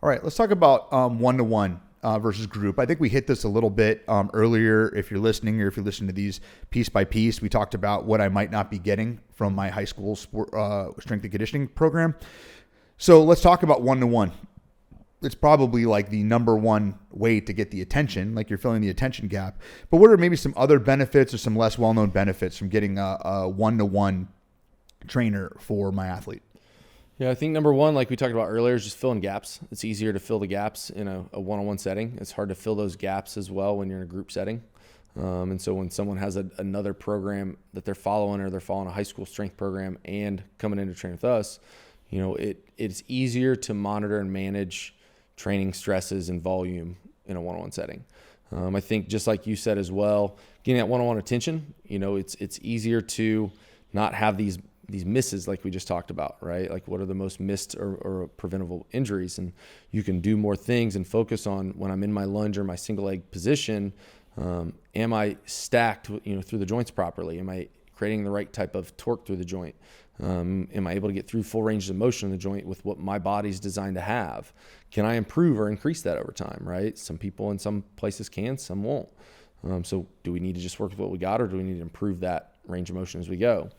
All right, let's talk about one-to-one versus group. I think we hit this a little bit earlier. If you're listening or if you're listening to these piece by piece, we talked about what I might not be getting from my high school strength and conditioning program. So let's talk about one-to-one. It's probably like the number one way to get the attention, like you're filling the attention gap. But what are maybe some other benefits or some less well-known benefits from getting a one-to-one trainer for my athlete? Yeah, I think number one, like we talked about earlier, is just filling gaps. It's easier to fill the gaps in a one-on-one setting. It's hard to fill those gaps as well when you're in a group setting. And so when someone has another program that they're following, or they're following a high school strength program and coming in to train with us, it's easier to monitor and manage training stresses and volume in a one-on-one setting. I think just like you said as well, getting that one-on-one attention, it's easier to not have these misses like we just talked about, right? Like what are the most missed or preventable injuries? And you can do more things and focus on when I'm in my lunge or my single leg position. Am I stacked, through the joints properly? Am I creating the right type of torque through the joint? Am I able to get through full range of motion in the joint with what my body's designed to have? Can I improve or increase that over time, right? Some people in some places can, some won't. So do we need to just work with what we got, or do we need to improve that range of motion as we go?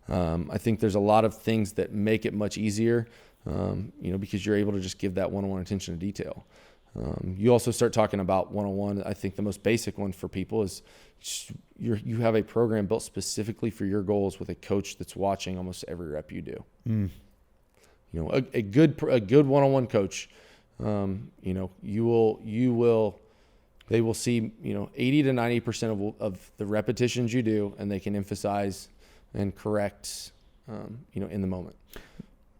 I think there's a lot of things that make it much easier, because you're able to just give that one-on-one attention to detail. You also start talking about one-on-one. I think the most basic one for people is you have a program built specifically for your goals with a coach that's watching almost every rep you do. A good one-on-one coach, they will see, 80 to 90% of the repetitions you do, and they can emphasize and correct, in the moment.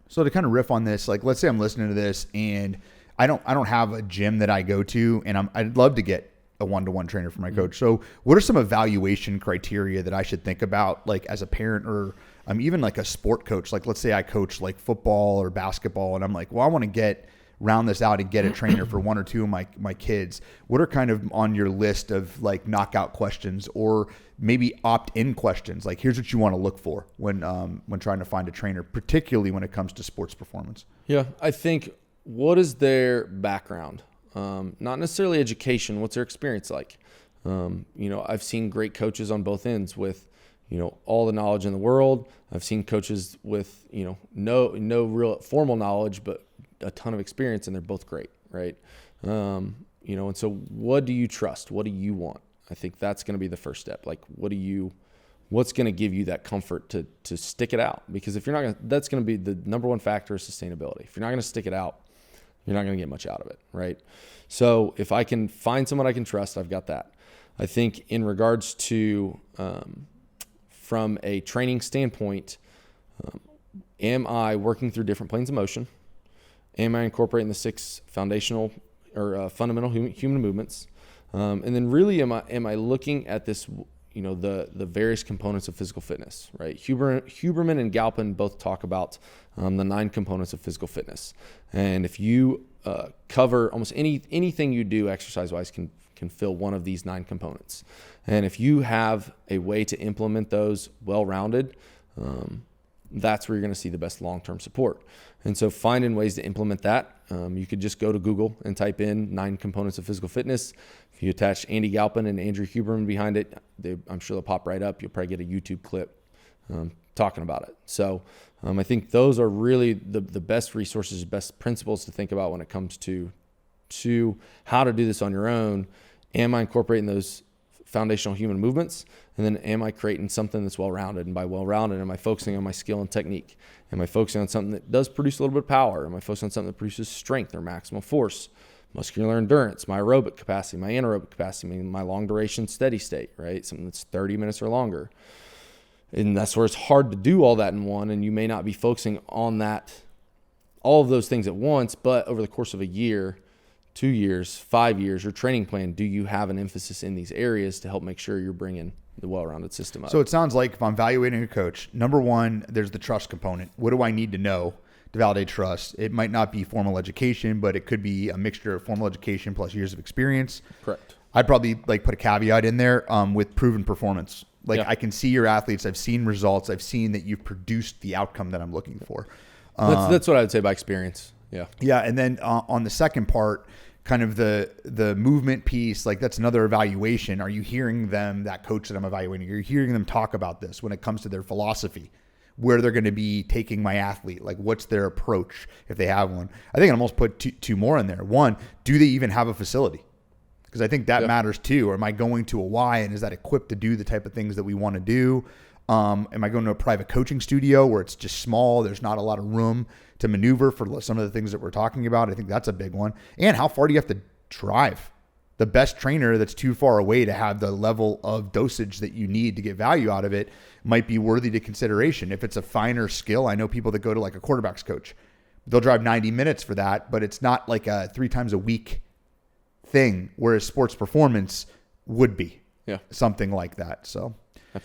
So to kind of riff on this, like let's say I'm listening to this and I don't have a gym that I go to, and I'd love to get a one-to-one trainer for my coach. So what are some evaluation criteria that I should think about, like as a parent, or I'm even like a sport coach? Like let's say I coach like football or basketball, and I'm like, well, I want to round this out and get a trainer for one or two of my kids. What are kind of on your list of like knockout questions, or maybe opt-in questions? Like here's what you want to look for when trying to find a trainer, particularly when it comes to sports performance. Yeah, I think what is their background? Not necessarily education. What's their experience like? I've seen great coaches on both ends with, all the knowledge in the world. I've seen coaches with, no real formal knowledge, but a ton of experience, and they're both great, right? And so what do you trust? What do you want? I think that's going to be the first step. Like, what's going to give you that comfort to stick it out? Because if you're not going to, that's going to be the number one factor, is sustainability. If you're not going to stick it out, you're not going to get much out of it, right? So if I can find someone I can trust, I've got that. I think in regards to, from a training standpoint, am I working through different planes of motion? Am I incorporating the 6 foundational or fundamental human movements? And then really, am I looking at this, the various components of physical fitness, right? Huberman and Galpin both talk about the 9 components of physical fitness. And if you cover almost anything you do exercise-wise can fill one of these 9 components. And if you have a way to implement those well-rounded, that's where you're going to see the best long-term support. And so finding ways to implement that, you could just go to Google and type in 9 components of physical fitness. If you attach Andy Galpin and Andrew Huberman behind it, I'm sure they'll pop right up. You'll probably get a YouTube clip talking about it. So I think those are really the best resources, best principles to think about when it comes to how to do this on your own. Am I incorporating those foundational human movements? And then am I creating something that's well-rounded? And by well-rounded, am I focusing on my skill and technique? Am I focusing on something that does produce a little bit of power? Am I focusing on something that produces strength or maximal force, muscular endurance, my aerobic capacity, my anaerobic capacity, my long duration steady state, right? Something that's 30 minutes or longer. And that's where it's hard to do all that in one, and you may not be focusing on that, all of those things at once, but over the course of a year, 2 years, 5 years, your training plan, do you have an emphasis in these areas to help make sure you're bringing the well-rounded system up? So it sounds like if I'm evaluating a coach, number one, there's the trust component. What do I need to know to validate trust? It might not be formal education, but it could be a mixture of formal education plus years of experience. Correct. I'd probably put a caveat in there with proven performance. I can see your athletes. I've seen results. I've seen that you've produced the outcome that I'm looking for. That's what I would say by experience. Yeah. Yeah. And then on the second part, kind of the movement piece, like that's another evaluation. Are you hearing them, that coach that I'm evaluating, are you hearing them talk about this when it comes to their philosophy, where they're going to be taking my athlete? Like what's their approach if they have one? I think I'd almost put two more in there. One, do they even have a facility? Because I think that matters too. Or am I going to a Y and is that equipped to do the type of things that we want to do? Am I going to a private coaching studio where it's just small? There's not a lot of room to maneuver for some of the things that we're talking about. I think that's a big one. And how far do you have to drive? The best trainer that's too far away to have the level of dosage that you need to get value out of it might be worthy to consideration. If it's a finer skill, I know people that go to like a quarterback's coach. They'll drive 90 minutes for that, but it's not like a 3 times a week thing, whereas sports performance would be something like that. So